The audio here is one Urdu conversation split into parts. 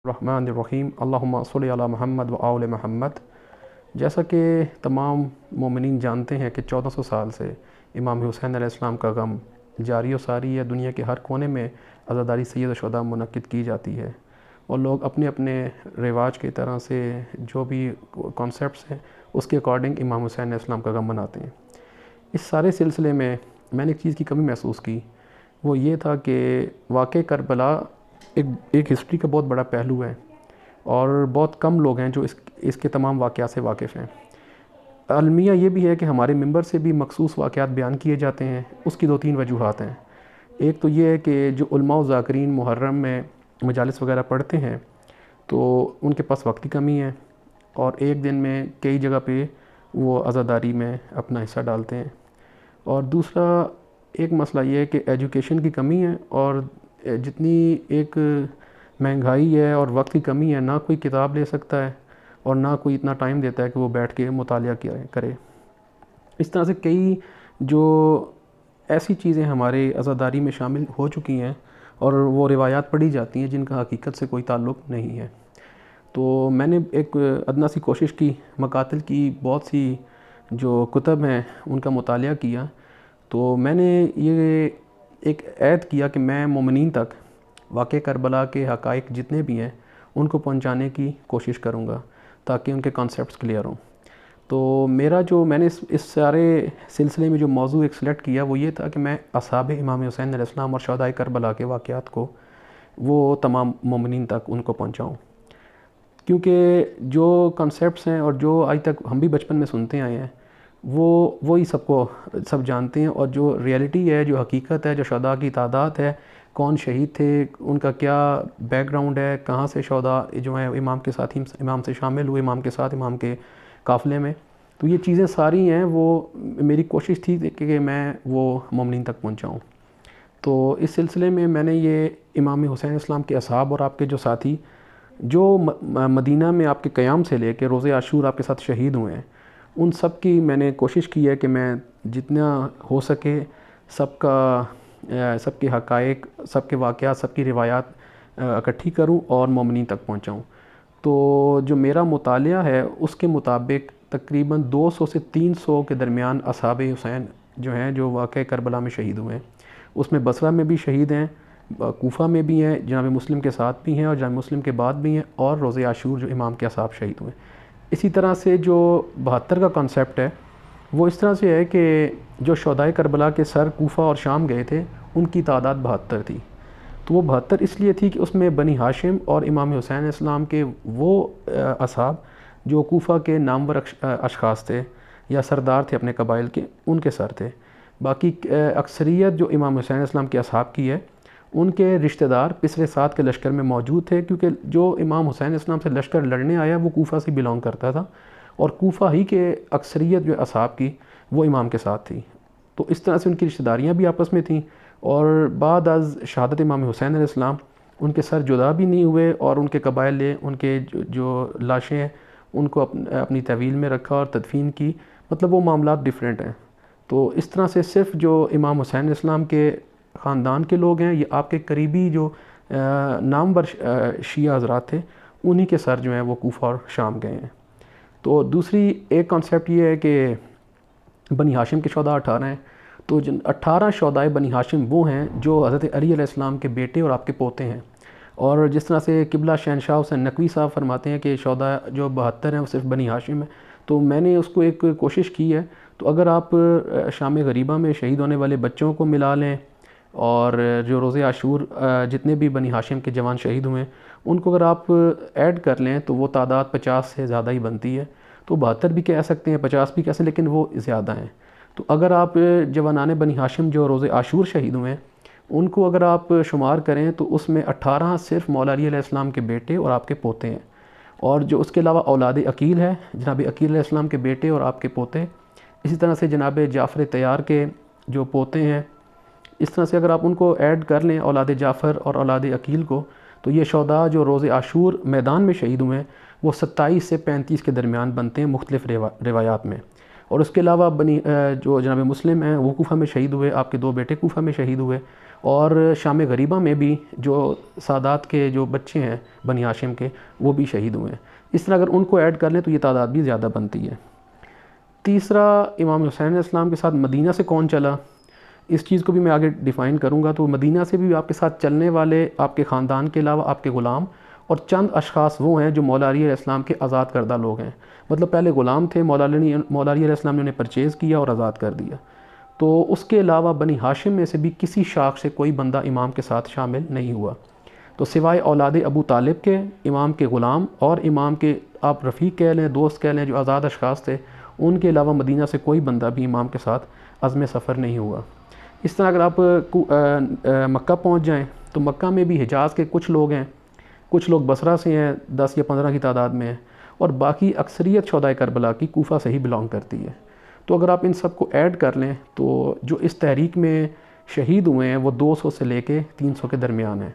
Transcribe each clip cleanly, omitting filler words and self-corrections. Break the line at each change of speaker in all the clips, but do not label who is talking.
الرحمن الرحیم اللہم صلی علی محمد و آل محمد۔ جیسا کہ تمام مومنین جانتے ہیں کہ 1400 سال سے امام حسین علیہ السلام کا غم جاری و ساری ہے، دنیا کے ہر کونے میں عزاداری سید الشہداء منعقد کی جاتی ہے، اور لوگ اپنے اپنے رواج کی طرح سے جو بھی کانسیپٹس ہیں اس کے اکارڈنگ امام حسین علیہ السلام کا غم مناتے ہیں۔ اس سارے سلسلے میں میں نے ایک چیز کی کمی محسوس کی، وہ یہ تھا کہ واقع کربلا ایک ہسٹری کا بہت بڑا پہلو ہے، اور بہت کم لوگ ہیں جو اس کے تمام واقعات سے واقف ہیں۔ المیہ یہ بھی ہے کہ ہمارے ممبر سے بھی مخصوص واقعات بیان کیے جاتے ہیں۔ اس کی 2-3 وجوہات ہیں۔ ایک تو یہ ہے کہ جو علماء و ذاکرین محرم میں مجالس وغیرہ پڑھتے ہیں تو ان کے پاس وقت کی کمی ہے، اور ایک دن میں کئی جگہ پہ وہ عزاداری میں اپنا حصہ ڈالتے ہیں۔ اور دوسرا ایک مسئلہ یہ ہے کہ ایجوکیشن کی کمی ہے، اور جتنی ایک مہنگائی ہے اور وقت کی کمی ہے، نہ کوئی کتاب لے سکتا ہے اور نہ کوئی اتنا ٹائم دیتا ہے کہ وہ بیٹھ کے مطالعہ کرے۔ اس طرح سے کئی جو ایسی چیزیں ہمارے عزاداری میں شامل ہو چکی ہیں اور وہ روایات پڑھی جاتی ہیں جن کا حقیقت سے کوئی تعلق نہیں ہے۔ تو میں نے ایک ادنیٰ سی کوشش کی، مقاتل کی بہت سی جو کتب ہیں ان کا مطالعہ کیا، تو میں نے یہ ایک عہد کیا کہ میں مومنین تک واقع کربلا کے حقائق جتنے بھی ہیں ان کو پہنچانے کی کوشش کروں گا تاکہ ان کے کانسیپٹس کلیئر ہوں۔ تو میں نے اس سارے سلسلے میں جو موضوع ایک سلیکٹ کیا وہ یہ تھا کہ میں اصحاب امام حسین علیہ السلام اور شہدائے کربلا کے واقعات کو وہ تمام مومنین تک ان کو پہنچاؤں، کیونکہ جو کانسیپٹس ہیں اور جو آج تک ہم بھی بچپن میں سنتے آئے ہیں وہی سب جانتے ہیں، اور جو ریئلٹی ہے، جو حقیقت ہے، جو شہداء کی تعداد ہے، کون شہید تھے، ان کا کیا بیک گراؤنڈ ہے، کہاں سے شہداء جو ہیں امام کے ساتھ امام سے شامل ہوئے، امام کے ساتھ امام کے قافلے میں، تو یہ چیزیں ساری ہیں، وہ میری کوشش تھی کہ میں وہ مومنین تک پہنچاؤں۔ تو اس سلسلے میں نے یہ امام حسین اسلام کے اصحاب اور آپ کے جو ساتھی جو مدینہ میں آپ کے قیام سے لے کے روز عاشور آپ کے ساتھ شہید ہوئے ہیں، ان سب کی میں نے کوشش کی ہے کہ میں جتنا ہو سکے سب کے حقائق، سب کے واقعات، سب کی روایات اکٹھی کروں اور مومنین تک پہنچاؤں۔ تو جو میرا مطالعہ ہے اس کے مطابق تقریباً 200 سے 300 کے درمیان اصحاب حسین جو ہیں جو واقع کربلا میں شہید ہوئے ہیں، اس میں بصرہ میں بھی شہید ہیں، کوفہ میں بھی ہیں، جناب مسلم کے ساتھ بھی ہیں اور جناب مسلم کے بعد بھی ہیں، اور روز عاشور جو امام کے اصحاب شہید ہوئے ہیں۔ اسی طرح سے جو 72 کا کانسیپٹ ہے وہ اس طرح سے ہے کہ جو شہدائے کربلا کے سر کوفہ اور شام گئے تھے ان کی تعداد 72 تھی۔ تو وہ 72 اس لیے تھی کہ اس میں بنی ہاشم اور امام حسین علیہ السلام کے وہ اصحاب جو کوفہ کے نامور اشخاص تھے یا سردار تھے اپنے قبائل کے، ان کے سر تھے۔ باقی اکثریت جو امام حسین علیہ السلام کے اصحاب کی ہے ان کے رشتہ دار پسرے سات کے لشکر میں موجود تھے، کیونکہ جو امام حسین علیہ السلام سے لشکر لڑنے آیا وہ کوفہ سے بلانگ کرتا تھا، اور کوفہ ہی کے اکثریت جو اصحاب کی وہ امام کے ساتھ تھی۔ تو اس طرح سے ان کی رشتہ داریاں بھی آپس میں تھیں، اور بعد از شہادت امام حسین علیہ السلام ان کے سر جدا بھی نہیں ہوئے، اور ان کے قبائل نے ان کے جو لاشیں ہیں ان کو اپنی تحویل میں رکھا اور تدفین کی، مطلب وہ معاملات ڈیفرنٹ ہیں۔ تو اس طرح سے صرف جو امام حسین علیہ السلام کے خاندان کے لوگ ہیں، یہ آپ کے قریبی جو نامور شیعہ حضرات تھے انہی کے سر جو ہیں وہ کوفہ اور شام گئے ہیں۔ تو دوسری ایک کانسیپٹ یہ ہے کہ بنی ہاشم کے شہداء 18 ہیں، تو 18 شہدائے بنی ہاشم وہ ہیں جو حضرت علی علیہ السلام کے بیٹے اور آپ کے پوتے ہیں، اور جس طرح سے قبلہ شہنشاہ حسین نقوی صاحب فرماتے ہیں کہ شہداء جو 72 ہیں وہ صرف بنی ہاشم ہیں، تو میں نے اس کو ایک کوشش کی ہے۔ تو اگر آپ شام غریبہ میں شہید ہونے والے بچوں کو ملا لیں اور جو روز عاشور جتنے بھی بنی ہاشم کے جوان شہید ہوئے ہیں ان کو اگر آپ ایڈ کر لیں تو وہ تعداد 50 سے زیادہ ہی بنتی ہے۔ تو 72 بھی کہہ سکتے ہیں، 50 بھی کہہ سکتے ہیں، لیکن وہ زیادہ ہیں۔ تو اگر آپ جوانان بنی ہاشم جو روز عاشور شہید ہوئے ہیں ان کو اگر آپ شمار کریں تو اس میں 18 صرف مولا علی علیہ السلام کے بیٹے اور آپ کے پوتے ہیں، اور جو اس کے علاوہ اولاد عقیل ہے، جناب عقیل علیہ السلام کے بیٹے اور آپ کے پوتے، اسی طرح سے جناب جعفر طیار کے جو پوتے ہیں، اس طرح سے اگر آپ ان کو ایڈ کر لیں اولاد جعفر اور اولاد عقیل کو، تو یہ شہداء جو روز عاشور میدان میں شہید ہوئے ہیں وہ 27 سے 35 کے درمیان بنتے ہیں مختلف روایات میں۔ اور اس کے علاوہ جو جناب مسلم ہیں وہ کوفہ میں شہید ہوئے، آپ کے 2 بیٹے کوفہ میں شہید ہوئے، اور شام غریبہ میں بھی جو سادات کے جو بچے ہیں بنی ہاشم کے وہ بھی شہید ہوئے ہیں۔ اس طرح اگر ان کو ایڈ کر لیں تو یہ تعداد بھی زیادہ بنتی ہے۔ تیسرا، امام حسین علیہ السلام کے ساتھ مدینہ سے کون چلا، اس چیز کو بھی میں آگے ڈیفائن کروں گا۔ تو مدینہ سے بھی آپ کے ساتھ چلنے والے آپ کے خاندان کے علاوہ آپ کے غلام اور چند اشخاص وہ ہیں جو مولا علی علیہ السلام کے آزاد کردہ لوگ ہیں، مطلب پہلے غلام تھے، مولا علی علیہ السلام نے انہیں پرچیز کیا اور آزاد کر دیا۔ تو اس کے علاوہ بنی ہاشم میں سے بھی کسی شاخ سے کوئی بندہ امام کے ساتھ شامل نہیں ہوا۔ تو سوائے اولاد ابو طالب کے، امام کے غلام اور امام کے آپ رفیق کہہ لیں، دوست کہہ لیں، جو آزاد اشخاص تھے، ان کے علاوہ مدینہ سے کوئی بندہ بھی امام کے ساتھ عزم سفر نہیں ہوا۔ اس طرح اگر آپ مکہ پہنچ جائیں تو مکہ میں بھی حجاز کے کچھ لوگ ہیں، کچھ لوگ بصرہ سے ہیں 10 یا 15 کی تعداد میں ہیں، اور باقی اکثریت شہدائے کربلا کی کوفہ سے ہی بلانگ کرتی ہے۔ تو اگر آپ ان سب کو ایڈ کر لیں تو جو اس تحریک میں شہید ہوئے ہیں وہ 200 سے لے کے 300 کے درمیان ہیں۔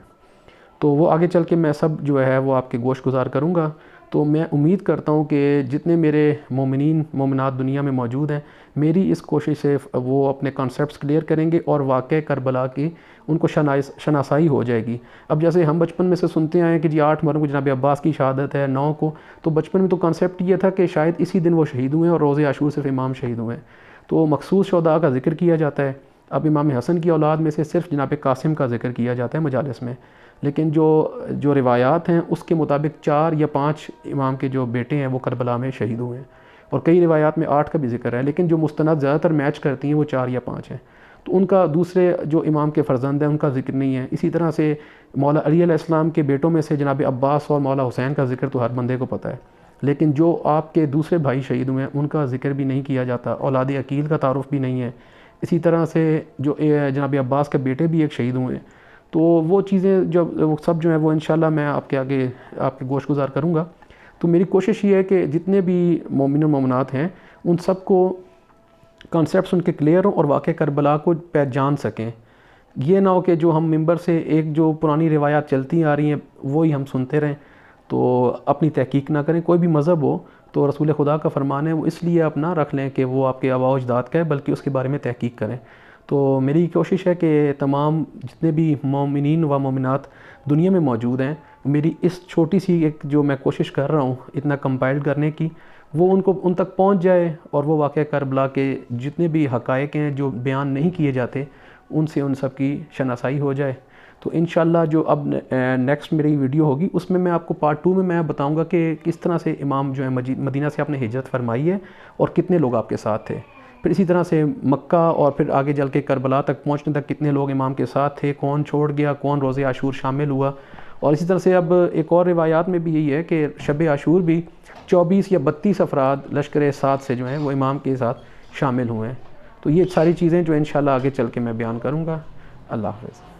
تو وہ آگے چل کے میں سب جو ہے وہ آپ کے گوش گزار کروں گا۔ تو میں امید کرتا ہوں کہ جتنے میرے مومنین مومنات دنیا میں موجود ہیں، میری اس کوشش سے وہ اپنے کانسیپٹس کلیئر کریں گے اور واقع کربلا کی ان کو شناسائی ہو جائے گی۔ اب جیسے ہم بچپن میں سے سنتے آئے ہیں کہ جی 8 محرم کو جناب عباس کی شہادت ہے، 9 کو، تو بچپن میں تو کانسیپٹ یہ تھا کہ شاید اسی دن وہ شہید ہوئے ہیں اور روز عاشور صرف امام شہید ہوئے ہیں، تو مخصوص شہداء کا ذکر کیا جاتا ہے۔ اب امام حسن کی اولاد میں سے صرف جناب قاسم کا ذکر کیا جاتا ہے مجالس میں، لیکن جو روایات ہیں اس کے مطابق 4 یا 5 امام کے جو بیٹے ہیں وہ کربلا میں شہید ہوئے ہیں، اور کئی روایات میں 8 کا بھی ذکر ہے، لیکن جو مستند زیادہ تر میچ کرتی ہیں وہ 4 یا 5 ہیں۔ تو ان کا دوسرے جو امام کے فرزند ہیں ان کا ذکر نہیں ہے۔ اسی طرح سے مولا علی علیہ السلام کے بیٹوں میں سے جناب عباس اور مولا حسین کا ذکر تو ہر بندے کو پتہ ہے، لیکن جو آپ کے دوسرے بھائی شہید ہوئے ہیں ان کا ذکر بھی نہیں کیا جاتا، اولاد عقیل کا تعارف بھی نہیں ہے۔ اسی طرح سے جو جناب عباس کے بیٹے بھی ایک شہید ہوئے ہیں۔ تو وہ چیزیں وہ سب جو ہیں وہ انشاءاللہ میں آپ کے آگے آپ کے گوش گزار کروں گا۔ تو میری کوشش یہ ہے کہ جتنے بھی مومن و مومنات ہیں ان سب کو کانسیپٹس ان کے کلیئر ہوں اور واقع کربلا کو پہچان سکیں۔ یہ نہ ہو کہ جو ہم ممبر سے ایک جو پرانی روایات چلتی آ رہی ہیں وہی ہم سنتے رہیں، تو اپنی تحقیق نہ کریں۔ کوئی بھی مذہب ہو تو رسول خدا کا فرمان ہے وہ اس لیے آپ نہ رکھ لیں کہ وہ آپ کے آباء و اجداد کا ہے، بلکہ اس کے بارے میں تحقیق کریں۔ تو میری کوشش ہے کہ تمام جتنے بھی مومنین و مومنات دنیا میں موجود ہیں، میری اس چھوٹی سی ایک جو میں کوشش کر رہا ہوں اتنا کمپائل کرنے کی، وہ ان تک پہنچ جائے اور وہ واقعہ کربلا کے جتنے بھی حقائق ہیں جو بیان نہیں کیے جاتے ان سے ان سب کی شناسائی ہو جائے۔ تو انشاءاللہ جو اب نیکسٹ میری ویڈیو ہوگی اس میں آپ کو پارٹ 2 میں بتاؤں گا کہ کس طرح سے امام جو ہے مدینہ سے آپ نے ہجرت فرمائی ہے اور کتنے لوگ آپ کے ساتھ تھے، پھر اسی طرح سے مکہ اور پھر آگے چل کے کربلا تک پہنچنے تک کتنے لوگ امام کے ساتھ تھے، کون چھوڑ گیا، کون روز عاشور شامل ہوا۔ اور اسی طرح سے اب ایک اور روایات میں بھی یہی ہے کہ شب عاشور بھی 24 یا 32 افراد لشکر سعد سے جو ہیں وہ امام کے ساتھ شامل ہوئے ہیں۔ تو یہ ساری چیزیں جو انشاءاللہ آگے چل کے میں بیان کروں گا۔ اللہ حافظ۔